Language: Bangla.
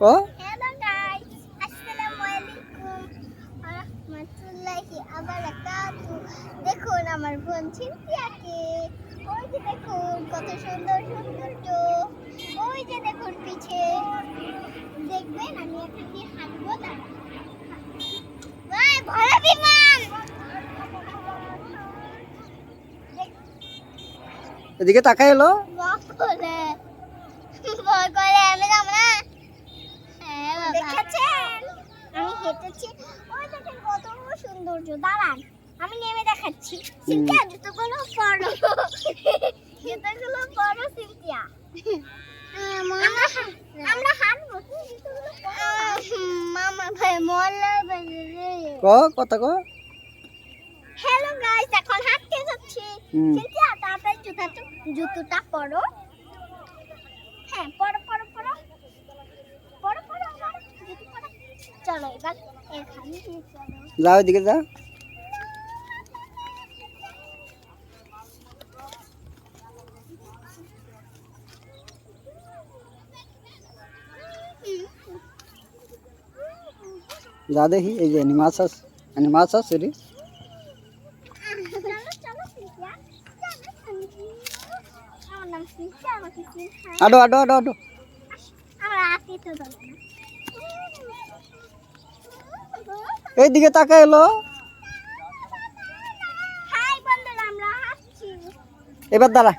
ও হ্যালো গাইস, আসসালামু আলাইকুম ওয়া রাহমাতুল্লাহি ওয়া বারাকাতুহু। দেখুন আমার বোন সিনথিয়াকে, ওই যে দেখুন কত সুন্দর সৌন্দর্য, ওই যে দেখুন পিছে দেখবেন আমি এখান দিয়ে হাঁটবো না। ভাই ভরা বিমান এদিকে তাকাই এলো। বলে ভয় করে আমি যাব না। হ্যাঁ বাবা দেখেছেন আমি হেঁটেছি, ওই দেখেন কত সৌন্দর্য। দাঁড়ান আমি নেমে দেখাচ্ছি। সিনথিয়া জুতোগুলো পরো, জুতোগুলো পরো সিনথিয়া। আমরা হাঁটবো, জুতোগুলো পরো। মামা ভাই মোল্লা বেজে কথা ক। হ্যালো গাইস, এখন হাঁটতে যাচ্ছি। সিনথিয়া তাড়াতাড়ি জুতোটা পরো। হ্যাঁ পরো পরো পরো পরো পরো পরো জুতো পরো। চলো এবার এখানে দিয়ে চলো। যাও এদিকে যা। যা দেখি এই যে মাছ আছে, মাছ আছে রে। চলো চলো সিনথিয়া, চলো আমার নাম সিনথিয়া, আমাকে সিনথিয়া। আডো আডো আডো আডো। আমরা আসি তো যাবো না। এইদিকে তাকাই এলো। হাই বন্ধুরা, আমরা হাঁটছি। এবার দাঁড়া।